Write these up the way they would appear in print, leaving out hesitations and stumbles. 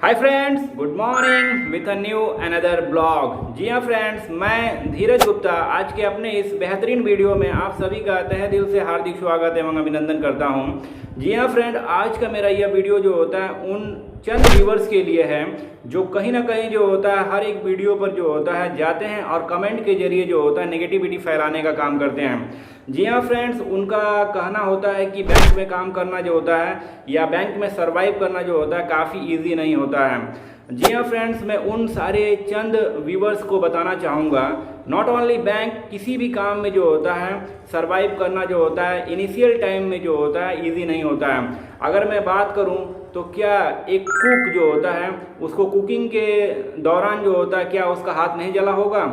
Hi friends, good morning with a new another blog. जी हाँ friends, मैं धीरज गुप्ता आज के अपने इस बेहतरीन वीडियो में आप सभी का तहे दिल से हार्दिक स्वागत एवं अभिनंदन करता हूँ। जी हाँ फ्रेंड, आज का मेरा यह वीडियो जो होता है उन चंद व्यूवर्स के लिए है जो कहीं ना कहीं जो होता है हर एक वीडियो पर जो होता है जाते हैं और कमेंट के जरिए जो होता है नेगेटिविटी फैलाने का काम करते हैं। जी हाँ फ्रेंड्स, उनका कहना होता है कि बैंक में काम करना जो होता है या बैंक में सरवाइव करना जो होता है काफ़ी इजी नहीं होता है। जी हाँ फ्रेंड्स, मैं उन सारे चंद व्यूवर्स को बताना चाहूँगा, नॉट ओनली बैंक, किसी भी काम में जो होता है सरवाइव करना जो होता है इनिशियल टाइम में जो होता है इजी नहीं होता है। अगर मैं बात करूँ तो क्या एक कुक जो होता है उसको कुकिंग के दौरान जो होता है क्या उसका हाथ नहीं जला होगा?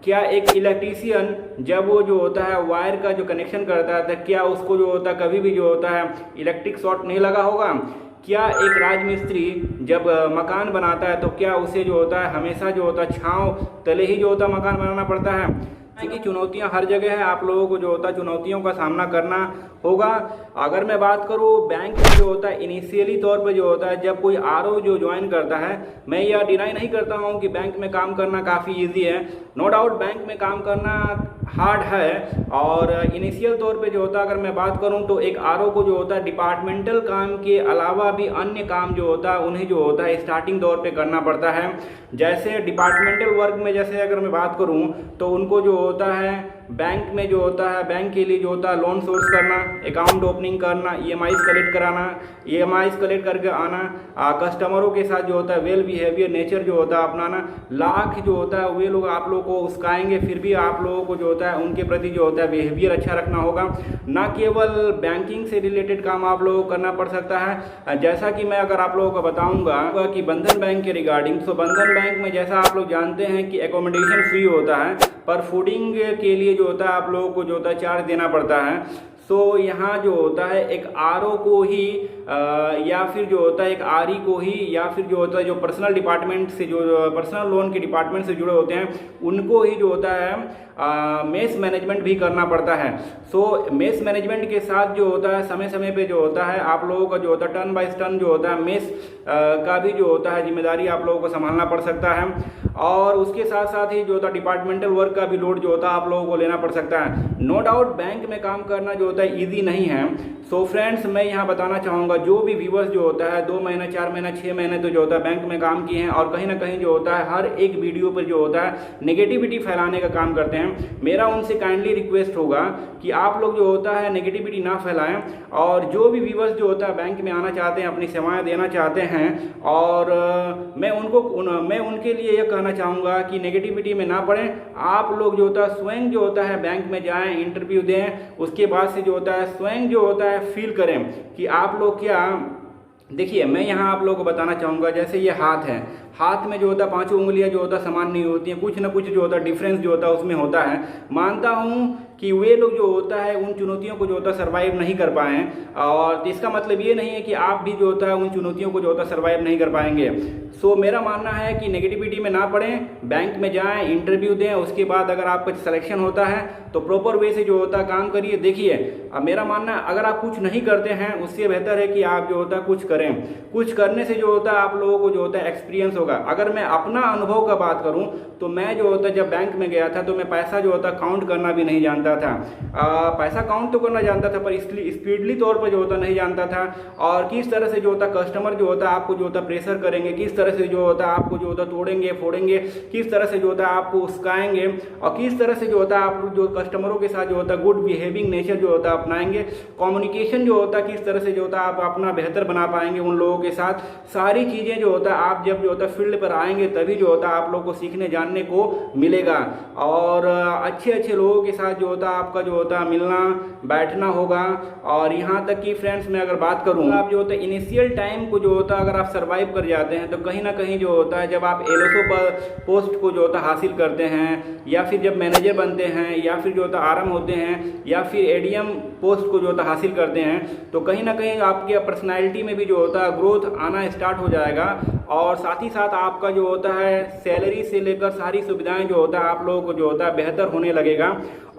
क्या एक इलेक्ट्रीशियन जब वो जो होता है वायर का जो कनेक्शन करता है तो क्या उसको जो होता है कभी भी जो होता है इलेक्ट्रिक शॉर्ट नहीं लगा होगा? क्या एक राजमिस्त्री जब मकान बनाता है तो क्या उसे जो होता है हमेशा जो होता है छांव तले ही जो होता है मकान बनाना पड़ता है? कि चुनौतियां हर जगह है, आप लोगों को जो होता है चुनौतियों का सामना करना होगा। अगर मैं बात करूँ बैंक में जो होता है इनिशियली तौर पे जो होता है जब कोई आरओ जो ज्वाइन करता है, मैं यह डिनाई नहीं करता हूँ कि बैंक में काम करना काफ़ी इजी है। नो डाउट बैंक में काम करना हार्ड है और इनिशियल तौर पे जो होता है अगर मैं बात करूं तो एक आरओ को जो होता है डिपार्टमेंटल काम के अलावा भी अन्य काम जो होता है उन्हें जो होता है स्टार्टिंग दौर पे करना पड़ता है। जैसे डिपार्टमेंटल वर्क में जैसे अगर मैं बात करूं तो उनको जो होता है बैंक में जो होता है बैंक के लिए जो होता है लोन सोर्स करना, अकाउंट ओपनिंग करना, ईएमआईज कलेक्ट कराना, ईएमआईज कलेक्ट करके आना, कस्टमरों के साथ जो होता है वेल बिहेवियर नेचर जो होता है अपनाना। लाख जो होता है वे लोग आप लोगों को उस्काएंगे, फिर भी आप लोगों को जो होता है उनके प्रति जो होता है बिहेवियर अच्छा रखना होगा। ना केवल बैंकिंग से रिलेटेड काम आप लोगों को करना पड़ सकता है, जैसा कि मैं अगर आप लोगों को बताऊंगा कि बंधन बैंक के रिगार्डिंग, तो बंधन बैंक में जैसा आप लोग जानते हैं कि एकोमोडेशन फ्री होता है पर फूडिंग के लिए जो होता है आप लोगों को जो होता है चार्ज देना पड़ता है। तो यहाँ जो होता है एक आरओ को ही या फिर जो होता है एक आरई को ही या फिर जो होता है जो पर्सनल डिपार्टमेंट से जो पर्सनल लोन के डिपार्टमेंट से जुड़े होते हैं उनको ही जो होता है मेस मैनेजमेंट भी करना पड़ता है। सो मेस मैनेजमेंट के साथ जो होता है समय समय पे जो होता है आप लोगों का जो होता है टर्न बाय टर्न जो होता है मेस का भी जो होता है जिम्मेदारी आप लोगों को संभालना पड़ सकता है और उसके साथ साथ ही जो होता है डिपार्टमेंटल वर्क का भी लोड जो होता है आप लोगों को लेना पड़ सकता है। नो डाउट बैंक में काम करना जो होता है ईजी नहीं है। सो फ्रेंड्स, मैं यहाँ बताना चाहूँगा जो भी व्यूवर्स जो होता है 2 महीना 4 महीना 6 महीने तो जो होता है बैंक में काम किए हैं और कहीं ना कहीं जो होता है हर एक वीडियो पर जो होता है नेगेटिविटी फैलाने का काम करते हैं, मेरा उनसे काइंडली रिक्वेस्ट होगा कि आप लोग जो होता है नेगेटिविटी ना फैलाएं और जो भी व्यूवर्स जो होता है बैंक में आना चाहते हैं, अपनी सेवाएं देना चाहते हैं और मैं उनके लिए यह कहना चाहूँगा कि नेगेटिविटी में ना पड़ें। आप लोग जो होता है स्वयं जो होता है बैंक में जाएं, इंटरव्यू दें, उसके बाद से जो होता है स्वयं जो होता है फील करें कि आप लोग क्या। देखिए, मैं यहाँ आप लोगों को बताना चाहूँगा जैसे ये हाथ है, हाथ में जो होता है 5 उंगलियाँ जो होता है समान नहीं होती हैं, कुछ ना कुछ जो होता है डिफरेंस जो होता है उसमें होता है। मानता हूँ कि वे लोग जो होता है उन चुनौतियों को जो होता है सर्वाइव नहीं कर पाए और इसका मतलब ये नहीं है कि आप भी जो होता है उन चुनौतियों को जो होता है सर्वाइव नहीं कर पाएंगे। सो मेरा मानना है कि नेगेटिविटी में ना पड़ें, बैंक में जाएं, इंटरव्यू दें, उसके बाद अगर आपका सिलेक्शन होता है तो प्रॉपर वे से जो होता है काम करिए। देखिए, अब मेरा मानना है अगर आप कुछ नहीं करते हैं उससे बेहतर है कि आप जो होता है कुछ करें। कुछ करने से जो होता है आप लोगों को जो होता है एक्सपीरियंस होगा। अगर मैं अपना अनुभव का बात करूं तो मैं जो होता है जब बैंक में गया था तो मैं पैसा जो होता काउंट करना भी नहीं जानता था। पैसा काउंट तो करना जानता था पर इसलिए स्पीडली तौर पर जो होता नहीं जानता था और किस तरह से जो होता कस्टमर जो होता आपको जो होता प्रेशर करेंगे, किस तरह से जो होता आपको जो होता तोड़ेंगे फोड़ेंगे, किस तरह से जो होता आपको उस्काएंगे और किस तरह से जो होता आप जो कस्टमरों के साथ जो होता गुड बिहेविंग नेचर जो होता अपनाएंगे, कम्युनिकेशन जो होता किस तरह से जो होता आप अपना बेहतर बना पाएंगे उन लोगों के साथ, सारी चीज़ें जो होता आप जब जो होता फील्ड पर आएंगे तभी जो होता आप लोग को सीखने जानने को मिलेगा और अच्छे अच्छे लोगों के साथ जो होता आपका जो होता मिलना बैठना होगा। और यहाँ तक कि फ्रेंड्स मैं अगर बात करूँ, आप जो होता है इनिशियल टाइम को जो होता अगर आप सर्वाइव कर जाते हैं तो कहीं ना कहीं जो होता है जब आप एलओसओ पर पोस्ट को जो होता हासिल करते हैं या फिर जब मैनेजर बनते हैं या फिर जो होता आरएम होते हैं या फिर एडीएम पोस्ट को जो होता हासिल करते हैं तो कहीं ना कहीं आपके पर्सनैलिटी में भी जो होता है ग्रोथ आना स्टार्ट हो जाएगा और साथ ही साथ आपका जो होता है सैलरी से लेकर सारी सुविधाएं जो होता है आप लोगों को जो होता है बेहतर होने लगेगा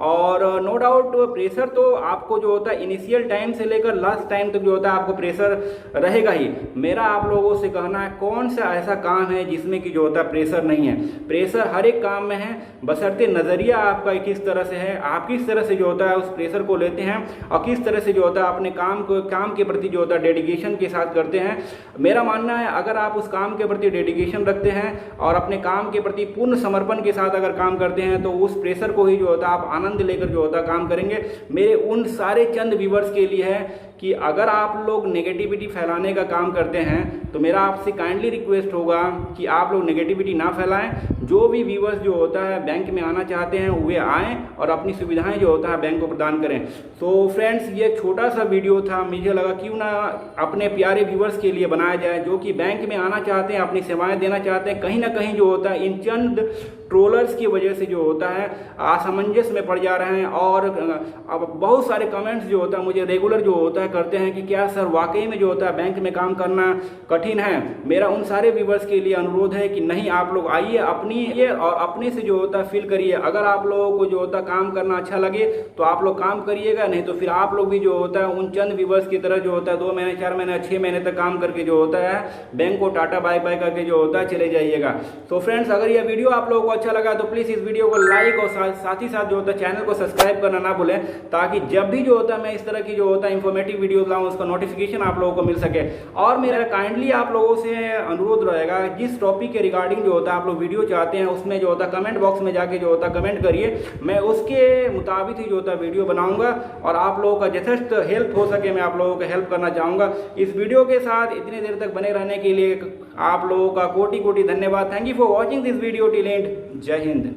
और नो डाउट प्रेशर तो आपको जो होता है इनिशियल टाइम से लेकर लास्ट टाइम तक जो होता है आपको प्रेशर रहेगा ही। मेरा आप लोगों से कहना है कौन सा ऐसा काम है जिसमें कि जो होता है प्रेशर नहीं है। प्रेशर हर एक काम में है, बशर्ते नज़रिया आपका किस तरह से है, आप किस तरह से जो होता है उस प्रेशर को लेते हैं और किस तरह से जो होता है अपने काम के प्रति जो होता है डेडिकेशन के साथ करते हैं। मेरा मानना है अगर आप उस काम के प्रति डेडिकेशन रखते हैं और अपने काम के प्रति पूर्ण समर्पण के साथ अगर काम करते हैं तो उस प्रेशर को ही जो होता है आप आनंद लेकर जो होता है काम करेंगे। मेरे उन सारे चंद व्यूवर्स के लिए है कि अगर आप लोग नेगेटिविटी फैलाने का काम करते हैं तो मेरा आपसे काइंडली रिक्वेस्ट होगा कि आप लोग नेगेटिविटी ना फैलाएं। जो भी व्यूवर्स जो होता है बैंक में आना चाहते हैं वे आएँ और अपनी सुविधाएं जो होता है बैंक को प्रदान करें। तो फ्रेंड्स ये एक छोटा सा वीडियो था, मुझे लगा क्यों ना अपने प्यारे व्यूवर्स के लिए बनाया जाए जो कि बैंक में आना चाहते हैं, अपनी सेवाएं देना चाहते हैं। कहीं ना कहीं जो होता है इन चंद ट्रोलर्स की वजह से जो होता है असमंजस में पड़ जा रहे हैं और अब बहुत सारे कमेंट्स जो होता है मुझे रेगुलर जो होता है करते हैं कि क्या सर वाकई में जो होता है बैंक में काम करना कठिन है। मेरा उन सारे व्यूवर्स के लिए अनुरोध है कि नहीं, आप लोग आइए और अपने से जो होता है फील करिए। अगर आप लोगों को जो होता है काम करना अच्छा लगे तो आप लोग काम करिएगा, नहीं तो फिर आप लोग भी जो होता है उन चंद व्यूवर्स की तरह जो होता है 2 महीने 4 महीने 6 महीने तक काम करके जो होता है बैंक को टाटा बाय बाय करके जो होता है चले जाइएगा। तो फ्रेंड्स अगर यह वीडियो आप लोगों को अच्छा लगा तो प्लीज़ इस वीडियो को लाइक और साथ ही साथ जो होता है चैनल को सब्सक्राइब करना ना भूलें, ताकि जब भी जो होता है मैं इस तरह की जो होता है इंफॉर्मेटिव वीडियोस लाऊं उसका नोटिफिकेशन आप लोगों को मिल सके। और मेरा काइंडली आप लोगों से अनुरोध रहेगा जिस टॉपिक के रिगार्डिंग जो होता है आप लोग वीडियो चाहते हैं उसमें जो होता है कमेंट बॉक्स में जाके जो होता है कमेंट करिए, मैं उसके मुताबिक ही जो होता है वीडियो बनाऊंगा और आप लोगों का यथेष्ट हेल्प हो सके मैं आप लोगों को हेल्प करना चाहूँगा। इस वीडियो के साथ इतनी देर तक बने रहने के लिए आप लोगों का कोटि कोटि धन्यवाद। Thank you for watching this video till and. जय हिंद।